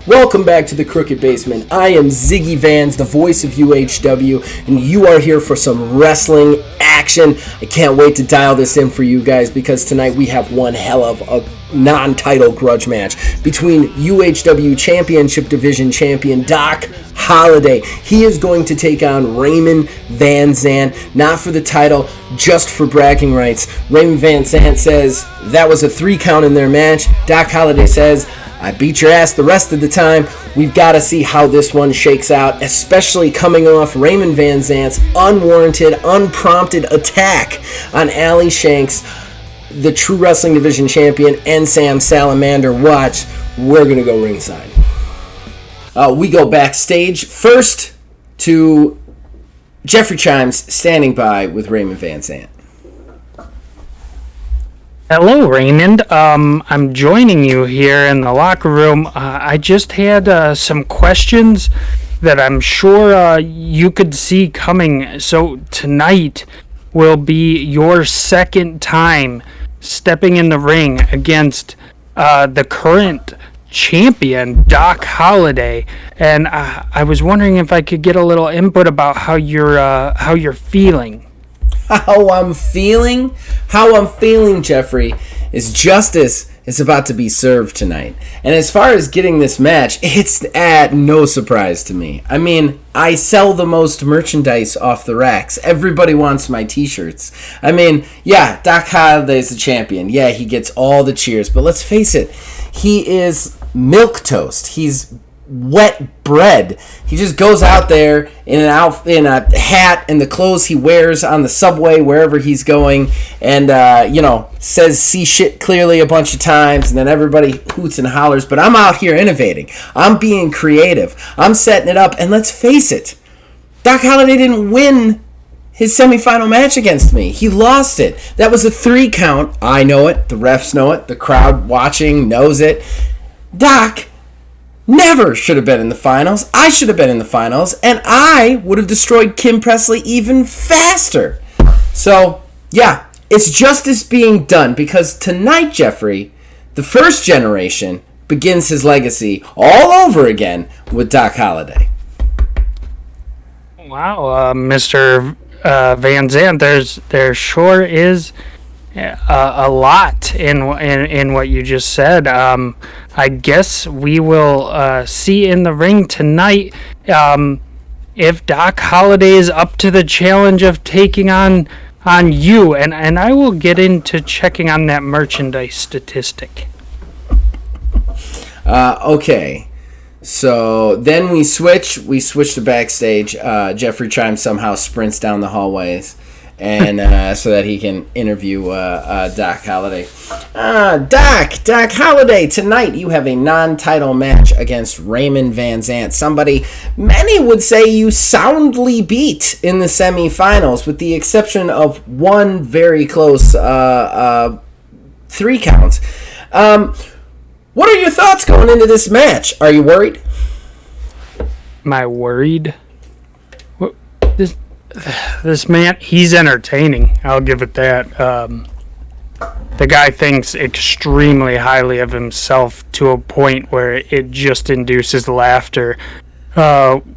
Welcome back to the Crooked Basement. I am Ziggy Vans, the voice of UHW, and you are here for some wrestling action. I can't wait to dial this in for you guys because tonight we have one hell of a non-title grudge match between UHW Championship Division Champion Doc Holliday. He is going to take on Raymond Van Zant, not for the title, just for bragging rights. Raymond Van Zant says that was a 3 count in their match. Doc Holliday says, I beat your ass the rest of the time. We've got to see how this one shakes out, especially coming off Raymond Van Zant's unwarranted, unprompted attack on Ali Shanks, the True Wrestling Division champion, and Sam Salamander. Watch, we're going to go ringside. We go backstage first to Jeffrey Chimes standing by with Raymond Van Zant. Hello, Raymond. I'm joining you here in the locker room. I just had some questions that I'm sure you could see coming. So tonight will be your second time stepping in the ring against the current champion, Doc Holliday. And I was wondering if I could get a little input about how you're feeling. How I'm feeling, Jeffrey, is justice is about to be served tonight. And as far as getting this match, it's at no surprise to me. I mean, I sell the most merchandise off the racks. Everybody wants my t-shirts. I mean, yeah, Doc Holliday's the champion. Yeah, he gets all the cheers. But let's face it, he is milquetoast. He's wet bread. He just goes out there in a hat and the clothes he wears on the subway wherever he's going, and says "see shit clearly" a bunch of times, and then everybody hoots and hollers. But I'm out here innovating. I'm being creative. I'm setting it up. And let's face it, Doc Holliday didn't win his semifinal match against me. He lost it. That was a 3 count. I know it. The refs know it. The crowd watching knows it. Doc never should have been in the finals. I should have been in the finals, and I would have destroyed Kim Presley even faster. So, yeah, it's justice being done, because tonight, Jeffrey, the first generation begins his legacy all over again with Doc Holliday. Wow, Mr. Van Zant, there sure is a lot in what you just said. I guess we will see in the ring tonight if Doc Holliday is up to the challenge of taking on you, and I will get into checking on that merchandise statistic. Okay. So then we switch to backstage. Jeffrey Chimes somehow sprints down the hallways, and so that he can interview Doc Holliday. Doc Holliday, tonight you have a non-title match against Raymond Van Zant, somebody many would say you soundly beat in the semifinals, with the exception of one very close 3 counts. What are your thoughts going into this match? Are you worried? Am I worried? This man, he's entertaining. I'll give it that. The guy thinks extremely highly of himself to a point where it just induces laughter.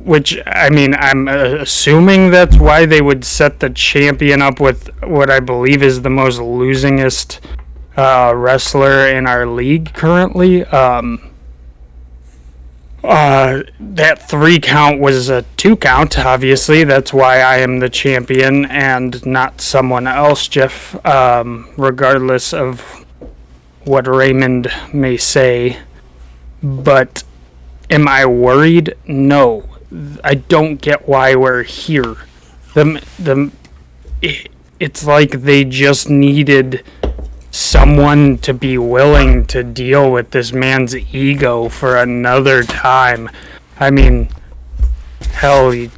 Which, I mean, I'm assuming that's why they would set the champion up with what I believe is the most losingest wrestler in our league currently. That 3 count was a 2 count, obviously. That's why I am the champion and not someone else, Jeff, regardless of what Raymond may say. But am I worried? No. I don't get why we're here. It's like they just needed someone to be willing to deal with this man's ego for another time. I mean, hell, he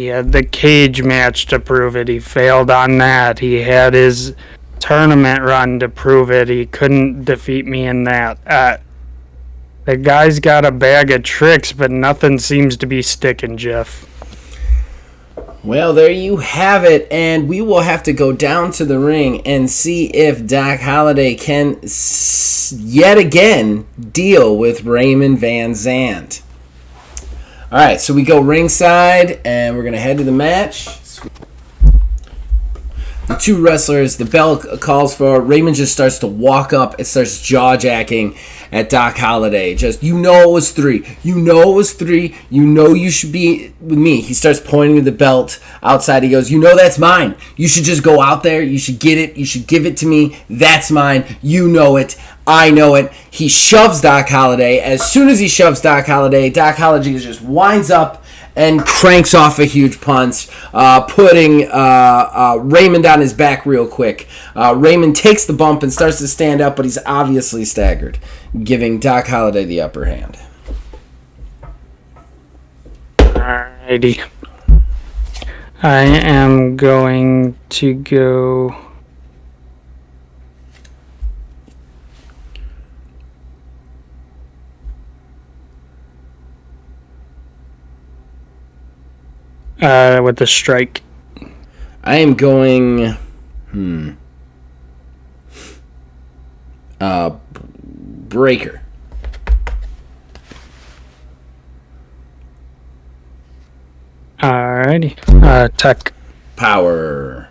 had the cage match to prove it. He failed on that. He had his tournament run to prove it. He couldn't defeat me in that. The guy's got a bag of tricks, but nothing seems to be sticking, Jeff. Well, there you have it, and we will have to go down to the ring and see if Doc Holliday can yet again deal with Raymond Van Zant. All right, so we go ringside, and we're going to head to the match. The two wrestlers, the bell calls for. Raymond just starts to walk up and starts jaw-jacking at Doc Holliday. Just, you know it was 3. You know it was 3. You know you should be with me. He starts pointing to the belt outside. He goes, you know that's mine. You should just go out there. You should get it. You should give it to me. That's mine. You know it. I know it. He shoves Doc Holliday. As soon as he shoves Doc Holliday just winds up and cranks off a huge punch, putting Raymond on his back real quick. Raymond takes the bump and starts to stand up, but he's obviously staggered, giving Doc Holliday the upper hand. Alrighty. I am going to go... with the strike. I am going... Breaker. Alrighty. Tech. Power.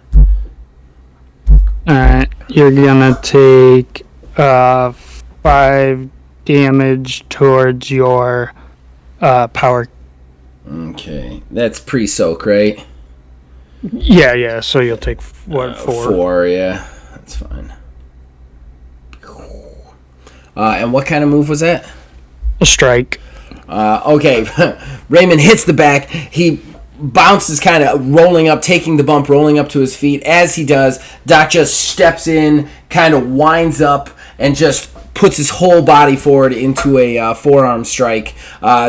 Alright. You're gonna take 5 damage towards your power. Okay, that's pre-soak, right? Yeah. So you'll take 4? 4, yeah, that's fine. And what kind of move was that? A strike. Okay, Raymond hits the back. He bounces, kind of rolling up, taking the bump, rolling up to his feet. As he does, Doc just steps in, kind of winds up, and just puts his whole body forward into a forearm strike.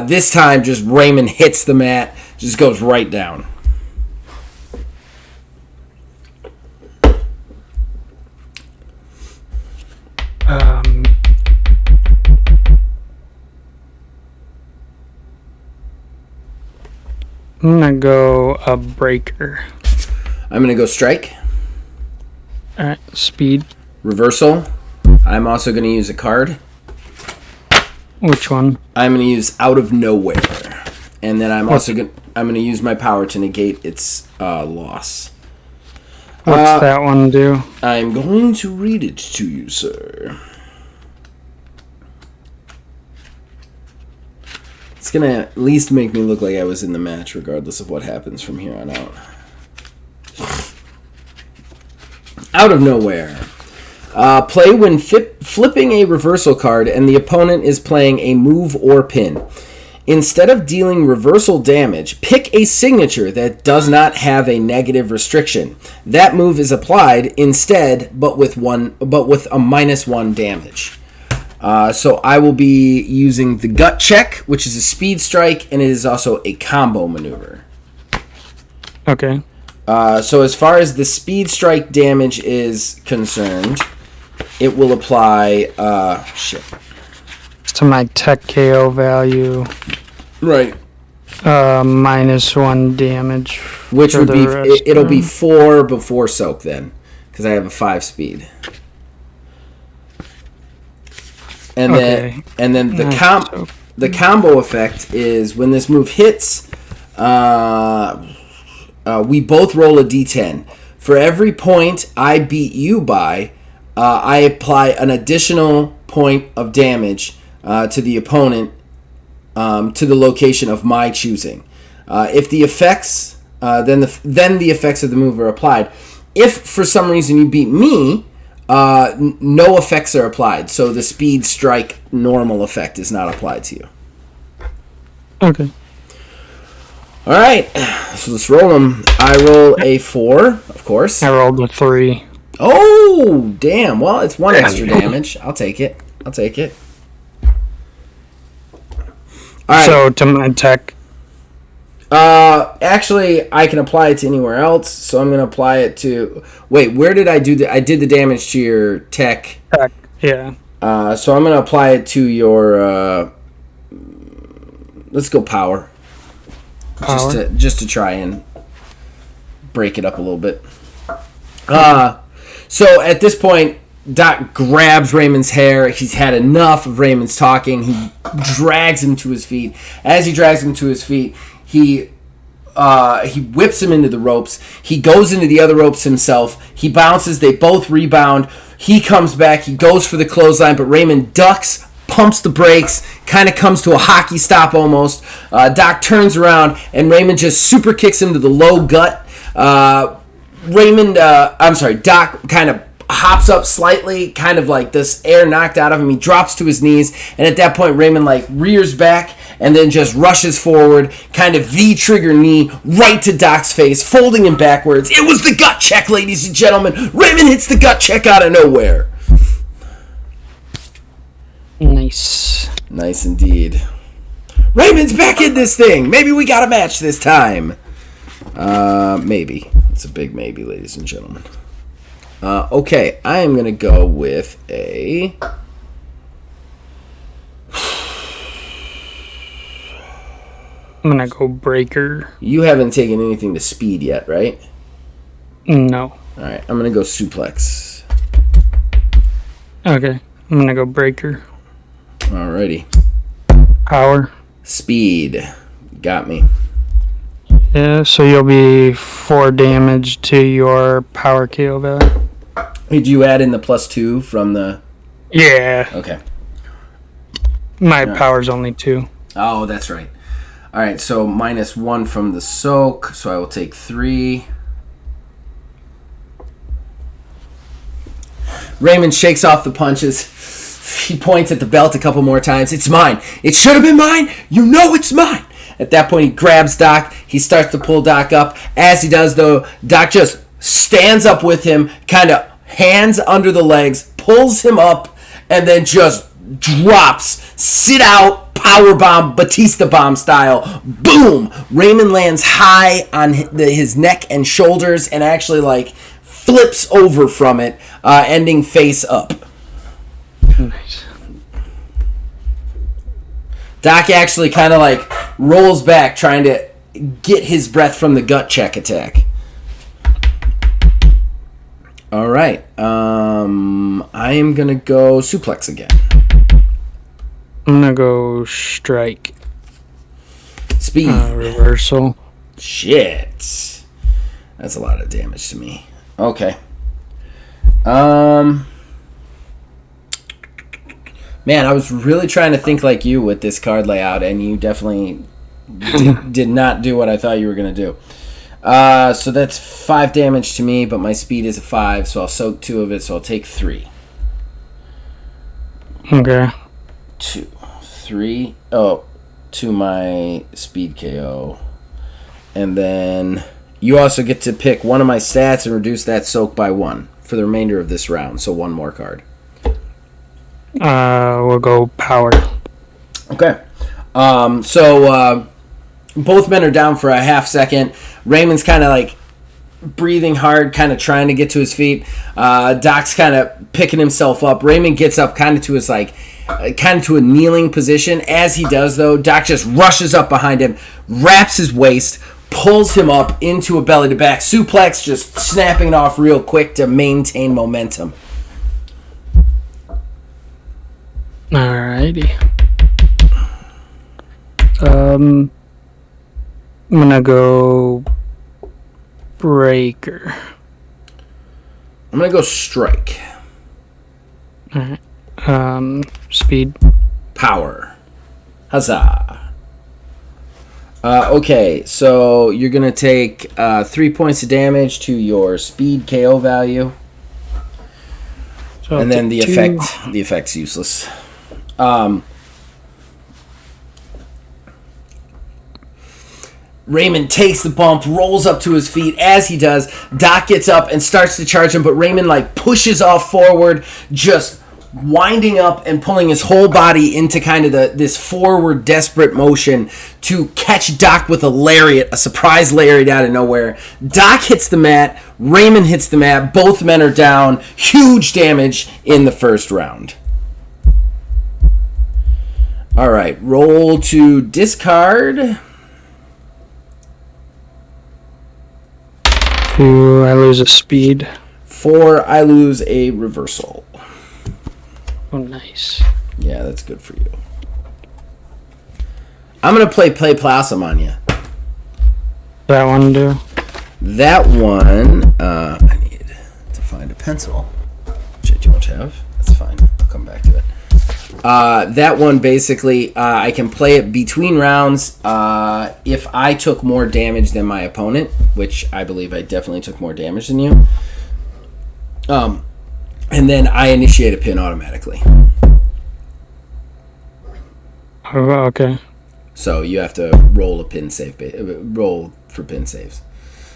This time, just Raymond hits the mat, just goes right down. I'm gonna go a breaker. I'm gonna go strike. Alright, speed. Reversal. I'm also gonna use a card. Which one? I'm gonna use Out of Nowhere, and then I'm gonna use my power to negate its loss. What's that one do? I'm going to read it to you, sir. It's gonna at least make me look like I was in the match, regardless of what happens from here on out. Out of Nowhere. Play when flipping a reversal card and the opponent is playing a move or pin. Instead of dealing reversal damage, pick a signature that does not have a negative restriction. That move is applied instead, but with a -1 damage. So I will be using the Gut Check, which is a speed strike, and it is also a combo maneuver. Okay. So as far as the speed strike damage is concerned, it will apply... To my tech KO value. Right. -1 damage. Which would be... It'll be 4 before soak then, because I have a 5 speed. And then the combo effect is when this move hits, we both roll a d10. For every point I beat you by, I apply an additional point of damage to the opponent to the location of my choosing. If the effects, then the effects of the move are applied. If for some reason you beat me, no effects are applied, so the speed strike normal effect is not applied to you. Okay. All right, so let's roll them. I roll a 4, of course. I rolled a 3. Oh, damn. Well, it's 1 extra damage. I'll take it. All right. So to my tech. Actually, I can apply it to anywhere else, so I'm going to apply it to... Wait, where did I do the... I did the damage to your tech. Tech, yeah. So I'm going to apply it to your... let's go power. Just to try and break it up a little bit. So at this point, Doc grabs Raymond's hair. He's had enough of Raymond's talking. He drags him to his feet. As he drags him to his feet, he whips him into the ropes. He goes into the other ropes himself. He bounces. They both rebound. He comes back. He goes for the clothesline, but Raymond ducks, pumps the brakes, kind of comes to a hockey stop almost. Doc turns around, and Raymond just super kicks him to the low gut. Doc kind of hops up slightly, kind of like this air knocked out of him. He drops to his knees, and at that point, Raymond like rears back and then just rushes forward, kind of V-trigger knee right to Doc's face, folding him backwards. It was the gut check, ladies and gentlemen. Raymond hits the gut check out of nowhere. Nice. Nice indeed. Raymond's back in this thing. Maybe we got a match this time. Maybe. It's a big maybe, ladies and gentlemen. Okay, I am going to go with a... I'm going to go breaker. You haven't taken anything to speed yet, right? No. Alright, I'm going to go suplex. Okay, I'm going to go breaker. Alrighty. Power. Speed. Got me. Yeah, so you'll be 4 damage to your power KO value. Did you add in the +2 from the... Yeah. Okay. My power's only 2. Oh, that's right. Alright, so -1 from the soak, so I will take 3. Raymond shakes off the punches. He points at the belt a couple more times. It's mine. It should have been mine. You know it's mine. At that point, he grabs Doc. He starts to pull Doc up. As he does, though, Doc just stands up with him, kind of hands under the legs, pulls him up, and then just drops. Sit out, powerbomb, Batista bomb style. Boom! Raymond lands high on his neck and shoulders and actually, like, flips over from it, ending face up. Nice. Doc actually kind of like rolls back trying to get his breath from the gut check attack. All right. I am going to go suplex again. I'm going to go strike. Speed. Reversal. Shit. That's a lot of damage to me. Okay. Man, I was really trying to think like you with this card layout, and you definitely did not do what I thought you were going to do. So that's 5 damage to me, but my speed is a 5, so I'll soak 2 of it, so I'll take 3. Okay. 2, 3. Oh, to my speed KO. And then you also get to pick one of my stats and reduce that soak by 1 for the remainder of this round, so 1 more card. We'll go power. Okay. Both men are down for a half second. Raymond's kind of like breathing hard, kind of trying to get to his feet. Doc's kind of picking himself up. Raymond gets up kind of to his kind of to a kneeling position. As he does, though, Doc just rushes up behind him, wraps his waist, pulls him up into a belly-to-back suplex, just snapping it off real quick to maintain momentum. Alrighty. I'm gonna go breaker. I'm gonna go strike. Alright. Speed. Power. Huzzah. Okay, so you're gonna take 3 points of damage to your speed KO value. So and then the 2. effect's useless. Raymond takes the bump, rolls up to his feet. As he does, Doc gets up and starts to charge him, but Raymond like pushes off forward, just winding up and pulling his whole body into kind of this forward desperate motion to catch Doc with a lariat, a surprise lariat out of nowhere. Doc hits the mat, Raymond hits the mat, both men are down. Huge damage in the first round. Alright, roll to discard. I lose a speed. 4, I lose a reversal. Oh, nice. Yeah, that's good for you. I'm going to play Plasm on you. That one do? That one, I need to find a pencil, which I don't have. That's fine. I'll come back to it. That one, basically, I can play it between rounds if I took more damage than my opponent, which I believe I definitely took more damage than you. And then I initiate a pin automatically. Oh, okay. So you have to roll a pin save, roll for pin saves.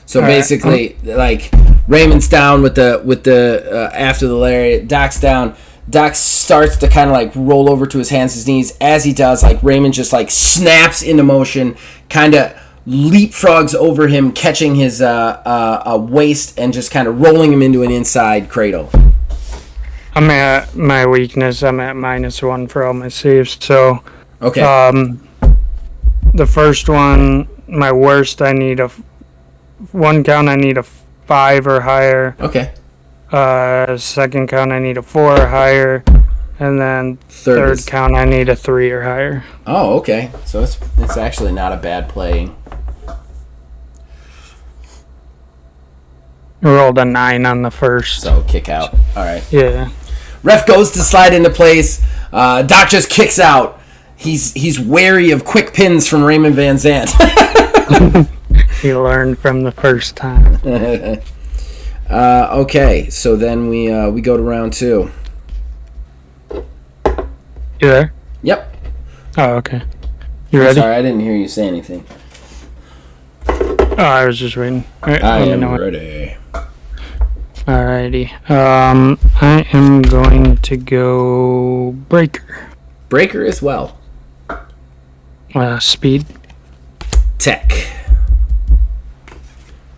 So basically, like Raymond's down with the after the lariat, Doc's down. Doc starts to kind of like roll over to his hands, his knees. As he does, like Raymond just like snaps into motion, kind of leapfrogs over him, catching his waist and just kind of rolling him into an inside cradle. I'm at my weakness. I'm at -1 for all my saves. So, Okay. The first one, my worst, I need one count. I need a 5 or higher. Okay. Second count, I need a 4 or higher, and then third count, I need a 3 or higher. Oh, okay. So it's actually not a bad play. I rolled a 9 on the first. So kick out. All right. Yeah. Ref goes to slide into place. Doc just kicks out. He's wary of quick pins from Raymond Van Zant. He learned from the first time. Okay, so then we go to round 2. You there? Yep. Oh, okay. You ready? Sorry, I didn't hear you say anything. Oh, I was just waiting. Right, I am ready. Alrighty. I am going to go breaker. Breaker as well. Speed. Tech.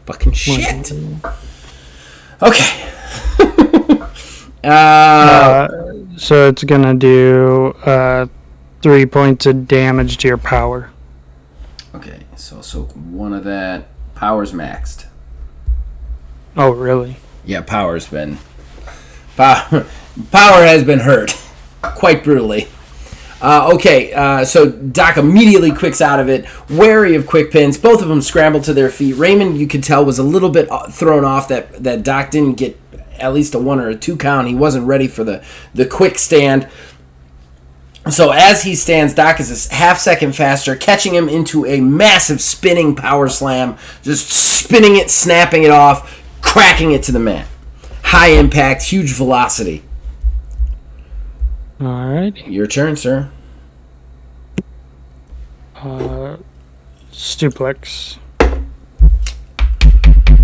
Fucking shit. Okay. So it's gonna do 3 points of damage to your power. Okay, so soak 1 of that. Power's maxed. Oh, really? Yeah, power has been hurt quite brutally. So Doc immediately quicks out of it, wary of quick pins. Both of them scramble to their feet. Raymond, you could tell, was a little bit thrown off that Doc didn't get at least a 1 or a 2 count. He wasn't ready for the quick stand. So as he stands, Doc is a half second faster, catching him into a massive spinning power slam, just spinning it, snapping it off, cracking it to the mat. High impact, huge velocity. Alright. Your turn, sir. Suplex.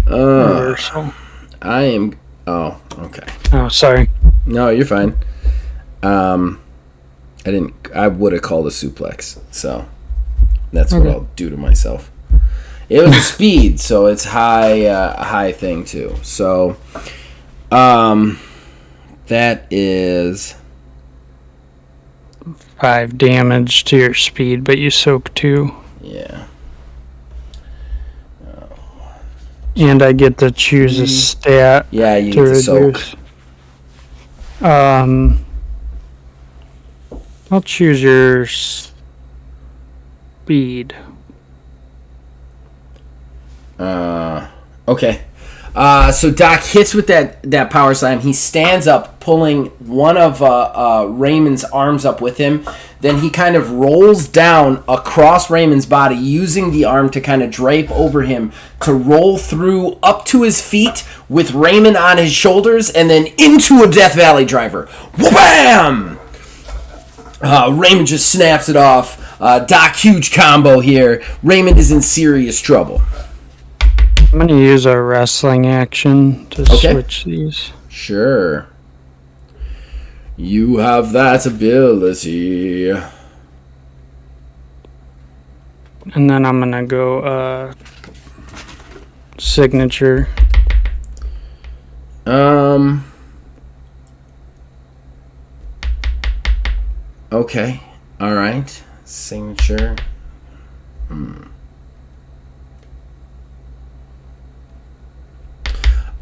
Reversal. I am... Oh, okay. Oh, sorry. No, you're fine. I would have called a suplex, so that's what I'll do to myself. It was a speed, so it's high thing too. So, that is 5 damage to your speed, but you soak 2. Yeah. And I get to choose a stat. Yeah, you get to soak. I'll choose your speed. Okay. So Doc hits with that power slam. He stands up, pulling one of Raymond's arms up with him. Then he kind of rolls down across Raymond's body, using the arm to kind of drape over him, to roll through up to his feet with Raymond on his shoulders, and then into a Death Valley driver. Wham! Raymond just snaps it off. Doc, huge combo here. Raymond is in serious trouble. I'm going to use a wrestling action to switch these. Sure. You have that ability. And then I'm going to go signature. Okay. All right. Signature.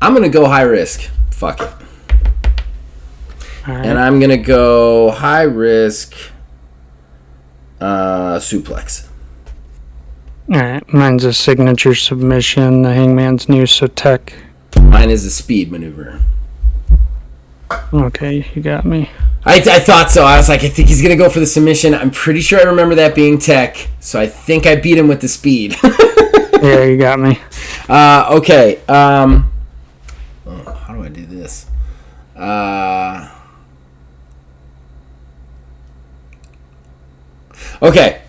I'm going to go high risk Fuck it. All right. And I'm going to go high risk suplex. All right. Mine's a signature submission. The Hangman's new, so tech. Mine is a speed maneuver. Okay, you got me. I thought so. I was like, I think he's going to go for the submission. I'm pretty sure I remember that being tech, so I think I beat him with the speed. Yeah, you got me. Okay. How do I do this? Okay.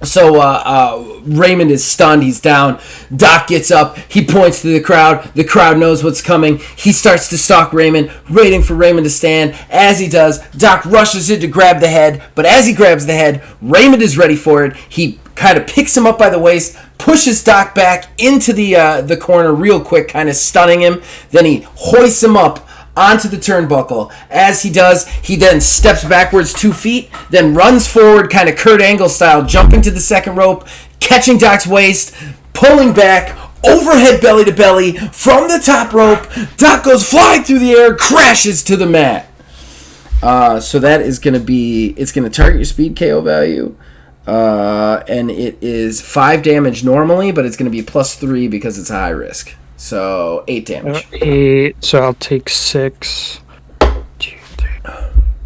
So Raymond is stunned. He's down. Doc gets up. He points to the crowd. The crowd knows what's coming. He starts to stalk Raymond, waiting for Raymond to stand. As he does, Doc rushes in to grab the head. But as he grabs the head, Raymond is ready for it. He kind of picks him up by the waist, pushes Doc back into the corner real quick, kind of stunning him. Then he hoists him up onto the turnbuckle. As he does, he then steps backwards 2 feet, then runs forward, kind of Kurt Angle style, jumping to the second rope, catching Doc's waist, pulling back, overhead belly to belly from the top rope. Doc goes flying through the air, crashes to the mat. So that is going to be, it's going to target your speed KO value. And it is 5 damage normally, but it's going to be +3 because it's a high risk. So 8 damage. 8. So I'll take 6. 2, 3,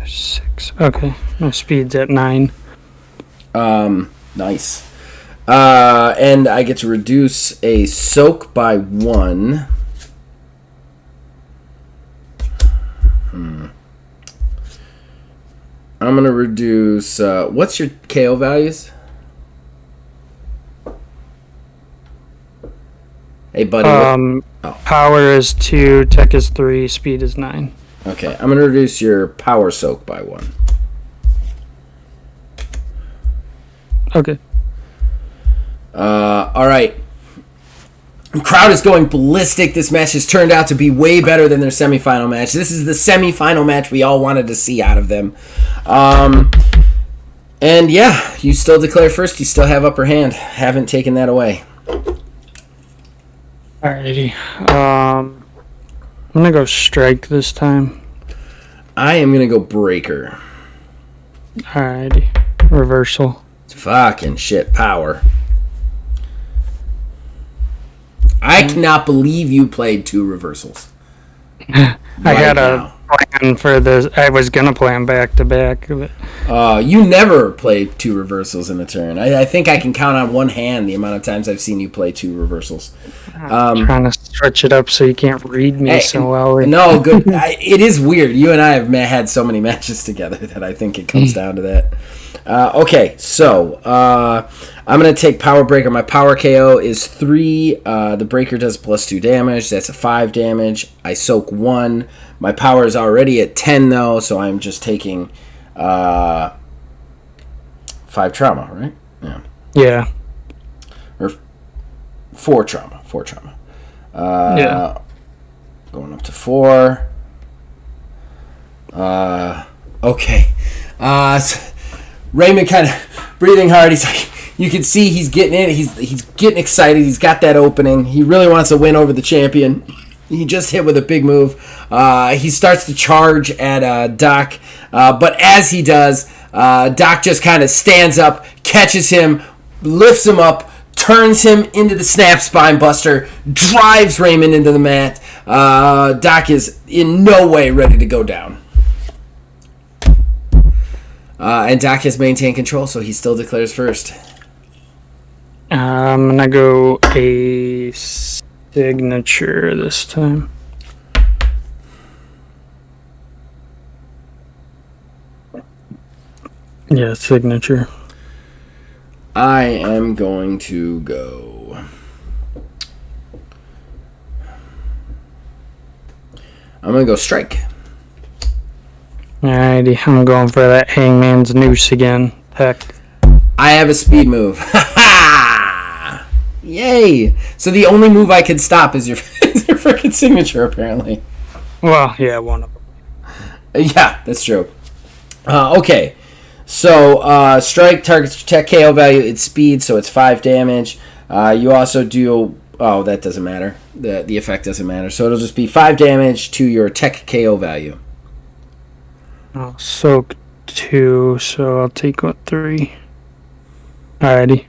6. Okay, my speed's at 9. Nice. And I get to reduce a soak by 1. I'm gonna reduce. What's your KO values? Hey, buddy. Power is 2, tech is 3, speed is 9. Okay, I'm gonna reduce your power soak by 1. Okay. All right. The crowd is going ballistic. This match has turned out to be way better than their semifinal match. This is the semifinal match we all wanted to see out of them. And yeah, you still declare first. You still have upper hand. Haven't taken that away. Alrighty. I'm gonna go strike this time. I am gonna go breaker. Alrighty. Reversal. Fucking shit power. I cannot believe you played 2 reversals. I had a plan for this. I was gonna plan back to back. You never play 2 reversals in a turn. I think I can count on one hand the amount of times I've seen you play 2 reversals. I'm trying to stretch it up so you can't read me so well. No, good. It is weird. You and I have had so many matches together that I think it comes down to that. Okay, so I'm going to take Power Breaker. My Power KO is 3. The Breaker does +2 damage. That's a 5 damage. I soak 1. My Power is already at 10, though, so I'm just taking 5 trauma, right? Yeah. Or 4 trauma. 4 trauma. Yeah. Going up to 4. Okay. So Raymond kind of breathing hard. He's like, you can see he's getting in. He's getting excited. He's got that opening. He really wants to win over the champion. He just hit with a big move. He starts to charge at Doc, but as he does, Doc just kind of stands up, catches him, lifts him up, turns him into the snap spine buster, drives Raymond into the mat. Doc is in no way ready to go down. And Doc has maintained control, so he still declares first. I'm going to go a signature this time. Yeah, signature. I am going to go. I'm going to go strike. Alrighty, I'm going for that Hangman's Noose again. Heck. I have a speed move. Yay! So the only move I can stop is your freaking signature, apparently. Well, yeah, one of them. Yeah, that's true. Okay. So, strike targets tech KO value, it's speed, so it's 5 damage. You also do Oh, that doesn't matter. The effect doesn't matter. So it'll just be 5 damage to your tech KO value. I'll soak 2, so I'll take 3. Alrighty.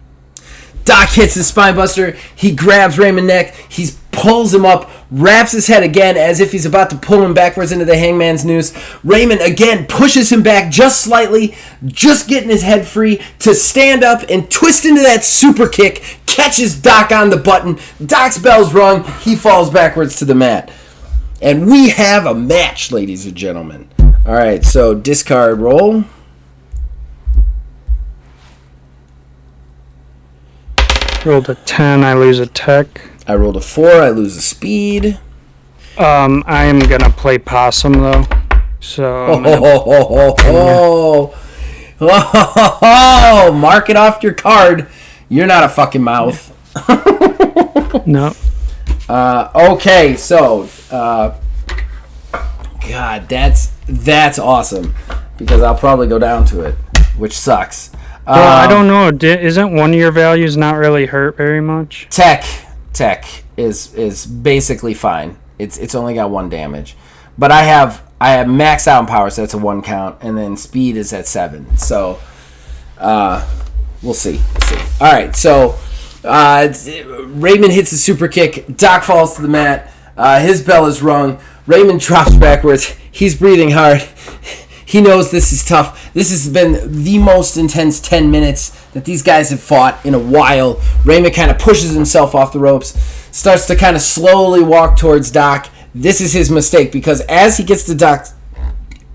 Doc hits the spinebuster. He grabs Raymond's neck. He pulls him up, wraps his head again as if he's about to pull him backwards into the hangman's noose. Raymond again pushes him back just slightly, just getting his head free to stand up and twist into that super kick. Catches Doc on the button. Doc's bell's rung. He falls backwards to the mat. And we have a match, ladies and gentlemen. All right, so discard roll. Rolled a 10, I lose a tech. I rolled a 4, I lose a speed. I am gonna play possum though. So mark it off your card. You're not a fucking mouth. No. Okay, so God, that's awesome because I'll probably go down to it, which sucks. Well, I don't know. Isn't one of your values not really hurt very much? Tech is basically fine. It's only got 1 damage, but I have maxed out in power, so that's a 1 count, and then speed is at 7. So we'll see. All right, so Raymond hits a super kick. Doc falls to the mat. His bell is rung. Raymond drops backwards. He's breathing hard. He knows this is tough. This has been the most intense 10 minutes that these guys have fought in a while. Raymond kind of pushes himself off the ropes, starts to kind of slowly walk towards Doc. This is his mistake because as he gets to Doc's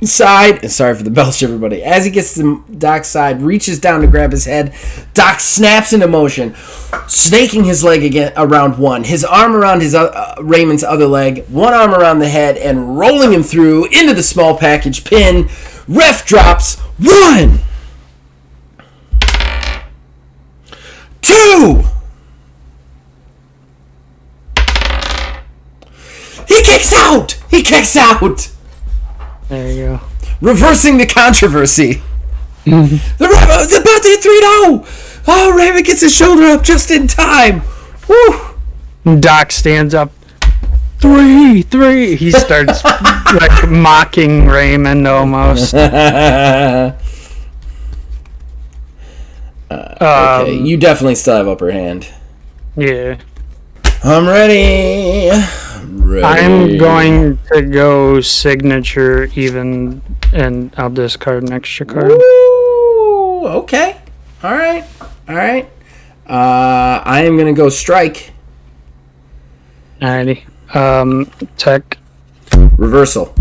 side, and sorry for the belch, everybody, as he gets to Doc's side, reaches down to grab his head, Doc snaps into motion, snaking his leg again around one, his arm around his Raymond's other leg, one arm around the head, and rolling him through into the small package pin. Ref drops 1, 2. He kicks out. There you go. Reversing the controversy. The ref is about to hit 3-0. Oh, Raymond gets his shoulder up just in time. Woo. Doc stands up. 3. He starts like mocking Raymond almost. Okay, you definitely still have upper hand. Yeah. I'm ready. I'm going to go signature even, and I'll discard an extra card. Ooh, okay. All right. I am going to go strike. Alrighty. Tech. Reversal.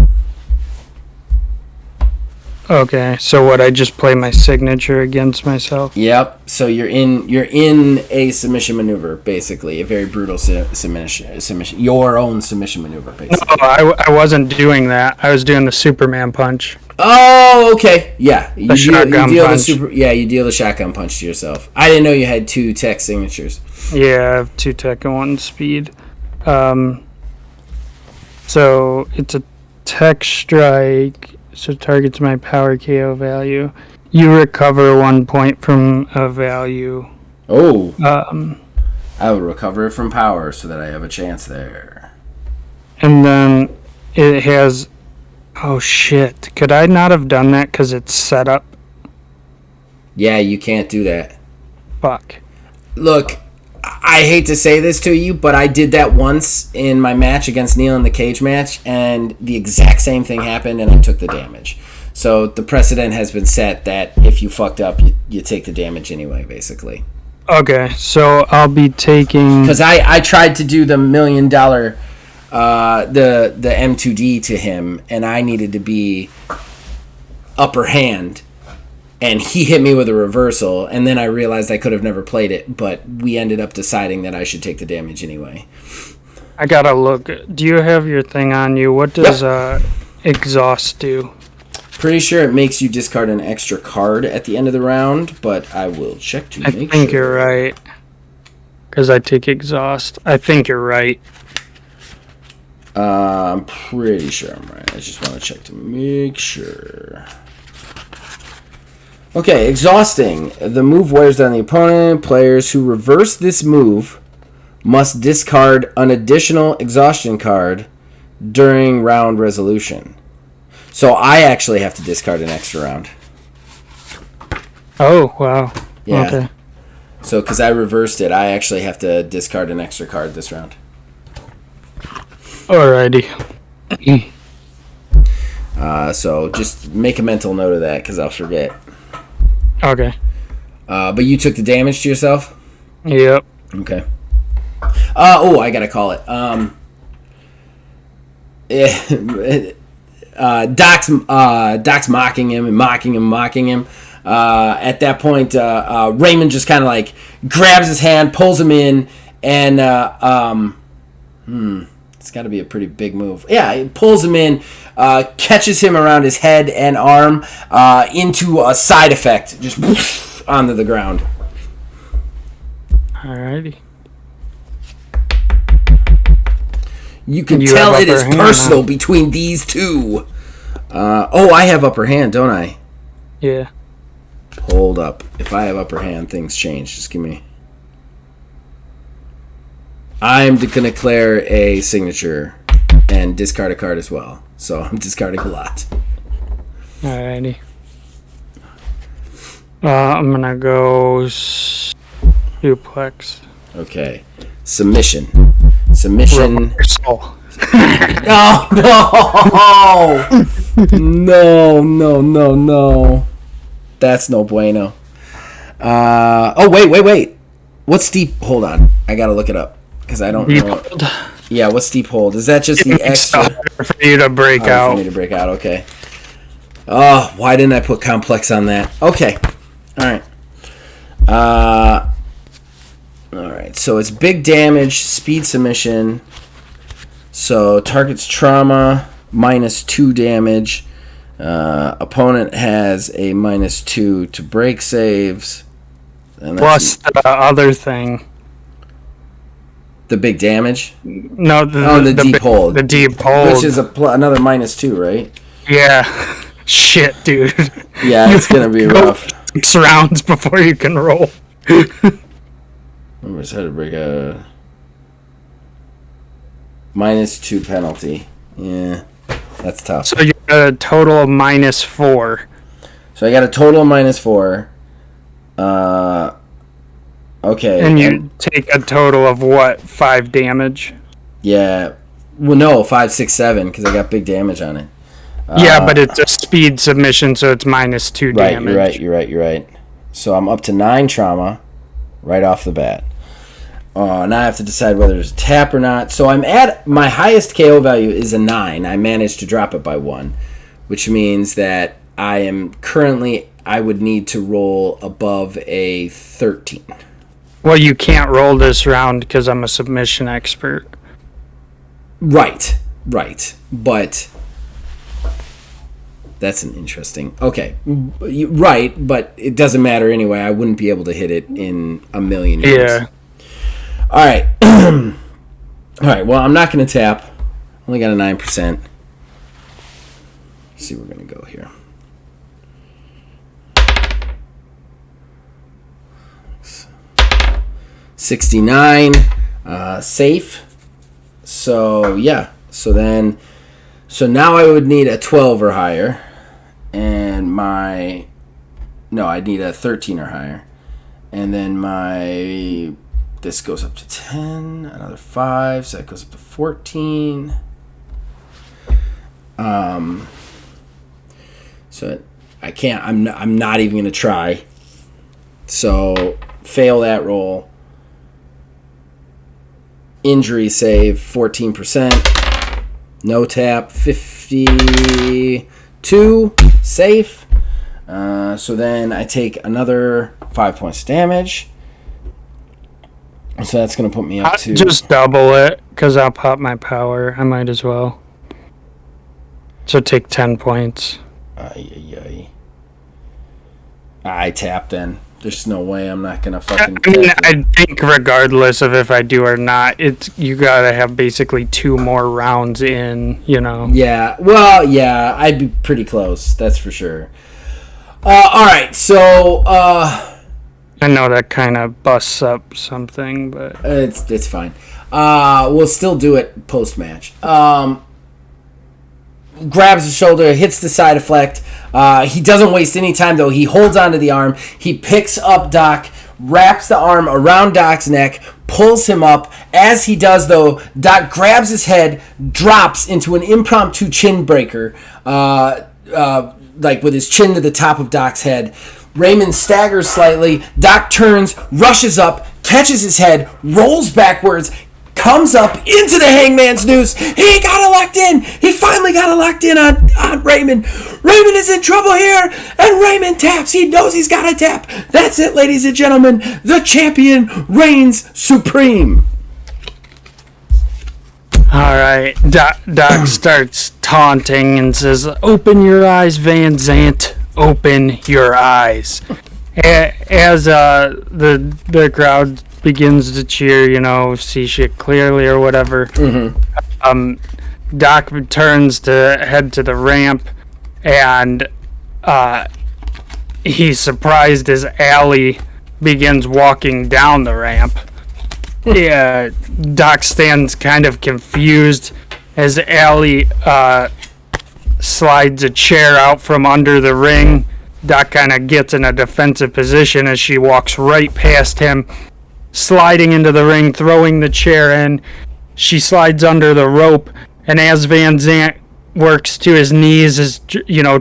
Okay, so what? I just play my signature against myself. Yep. So you're in a submission maneuver, basically, a very brutal submission. Your own submission maneuver, basically. No, I wasn't doing that. I was doing the Superman punch. Oh, okay. Yeah. You deal punch. You deal the shotgun punch to yourself. I didn't know you had 2 tech signatures. Yeah, I have 2 tech and 1 speed. So it's a tech strike. So targets my power KO value. You recover 1 point from a value. Oh. I will recover it from power so that I have a chance there. And then it has... Oh, shit. Could I not have done that because it's set up? Yeah, you can't do that. Fuck. Look, I hate to say this to you, but I did that once in my match against Neil in the cage match, and the exact same thing happened, and I took the damage. So the precedent has been set that if you fucked up, you take the damage anyway, basically. Okay, so I'll be taking... Because I tried to do the $1 million, the M2D to him, and I needed to be upper hand. And he hit me with a reversal, and then I realized I could have never played it, but we ended up deciding that I should take the damage anyway. I gotta look. Do you have your thing on you? What does exhaust do? Pretty sure it makes you discard an extra card at the end of the round, but I will check to make sure. I think you're right. Because I take exhaust. I think you're right. I'm pretty sure I'm right. I just want to check to make sure. Okay, exhausting. The move wears down the opponent. Players who reverse this move must discard an additional exhaustion card during round resolution. So I actually have to discard an extra round. Oh, wow. Yeah. Okay. So, because I reversed it, I actually have to discard an extra card this round. Alrighty. So just make a mental note of that, because I'll forget. Okay. But you took the damage to yourself? Yep. Okay. I gotta call it. Doc's mocking him. At that point, Raymond just kind of like grabs his hand, pulls him in, and it's got to be a pretty big move. Yeah, he pulls him in, catches him around his head and arm into a side effect, just onto the ground. Alrighty. You can tell it is personal between these two. I have upper hand, don't I? Yeah. Hold up. If I have upper hand, things change. Just give me... I'm going to declare a signature and discard a card as well. So I'm discarding a lot. Alrighty. I'm going to go suplex. Okay. Submission. Reversal. No. That's no bueno. Wait. What's steep? Hold on. I gotta look it up because I don't know. Yeah, what's steep hold? Is that just the extra for you to break out? For me to break out. Okay. Oh, why didn't I put complex on that? Okay. All right. All right. So it's big damage, speed submission. So target's trauma, -2 damage. Opponent has a -2 to break saves. And plus the other thing. The big damage? No, the deep hold. The deep hold. Which is another -2, right? Yeah. Shit, dude. Yeah, it's going to be rough. 6 rounds before you can roll. Remember, how to break a -2 penalty. Yeah, that's tough. So you got a total of -4. So I got a total of -4. Okay. And you take a total of what? 5 damage? Yeah. Well, no, 5, 6, 7, because I got big damage on it. Yeah, but it's a speed submission, so it's -2 damage. You're right. So I'm up to 9 trauma right off the bat. Now I have to decide whether to tap or not. So I'm at my highest KO value is a 9. I managed to drop it by 1, which means that I would need to roll above a 13. Well, you can't roll this round because I'm a submission expert. Right. But that's an interesting... Okay. Right, but it doesn't matter anyway. I wouldn't be able to hit it in a million years. Yeah. All right. Well, I'm not going to tap. Only got a 9%. Let's see where we're going to go here. 69. Safe. So, yeah. So now I would need a 12 or higher. And I'd need a 13 or higher. And then this goes up to 10, another 5, so that goes up to 14. So I can't. I'm not even gonna try. So fail that roll. Injury save 14%. No tap 52. Safe. So then I take another 5 points of damage. So that's going to put me up to... Just double it, because I'll pop my power. I might as well. So take 10 points. I tap then. There's no way I'm not going to fucking... I think regardless of if I do or not, you got to have basically 2 more rounds in, Yeah, well, yeah, I'd be pretty close. That's for sure. All right, so... I know that kind of busts up something, but It's fine. We'll still do it post-match. Grabs the shoulder, hits the side deflect. He doesn't waste any time, though. He holds onto the arm. He picks up Doc, wraps the arm around Doc's neck, pulls him up. As he does, though, Doc grabs his head, drops into an impromptu chin breaker, like with his chin to the top of Doc's head. Raymond staggers slightly. Doc turns, rushes up, catches his head, rolls backwards, comes up into the hangman's noose. He got it locked in. He finally got it locked in on Raymond. Raymond is in trouble here, and Raymond taps. He knows he's got to tap. That's it, ladies and gentlemen. The champion reigns supreme. all right. Doc starts taunting and says, "Open your eyes, Van Zant. Open your eyes." As the crowd begins to cheer, see shit clearly or whatever. Doc returns to head to the ramp, and he's surprised as Allie begins walking down the ramp. Yeah, Doc stands kind of confused as Allie slides a chair out from under the ring. Doc kind of gets in a defensive position as she walks right past him, sliding into the ring, throwing the chair in. She slides under the rope, and as Van Zant works to his knees, is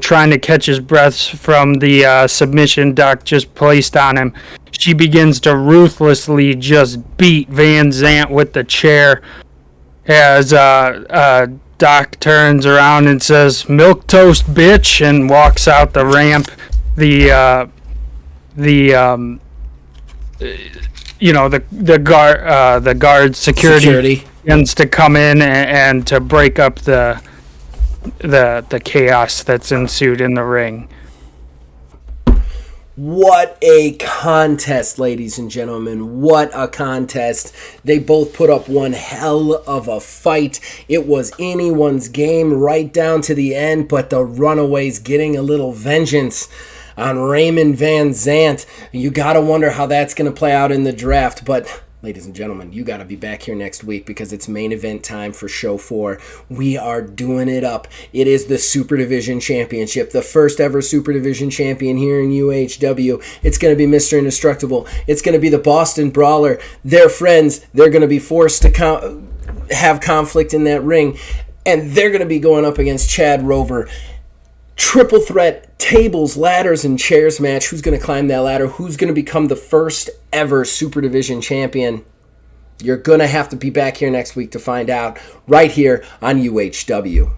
trying to catch his breath from the submission Doc just placed on him, she begins to ruthlessly just beat Van Zant with the chair. As Doc turns around and says, "Milk toast, bitch," and walks out the ramp. The guard security begins to come in and to break up the chaos that's ensued in the ring. What a contest, ladies and gentlemen. What a contest. They both put up one hell of a fight. It was anyone's game right down to the end, but the Runaways getting a little vengeance on Raymond Van Zant. You gotta wonder how that's gonna play out in the draft, but ladies and gentlemen, you gotta be back here next week because it's main event time for show 4. We are doing it up. It is the Super Division Championship, the first ever Super Division champion here in UHW. It's gonna be Mr. Indestructible. It's gonna be the Boston Brawler. They're friends. They're gonna be forced to have conflict in that ring, and they're gonna be going up against Chad Rover. Triple threat, tables, ladders, and chairs match. Who's going to climb that ladder? Who's going to become the first ever Super Division champion? You're going to have to be back here next week to find out, right here on UHW.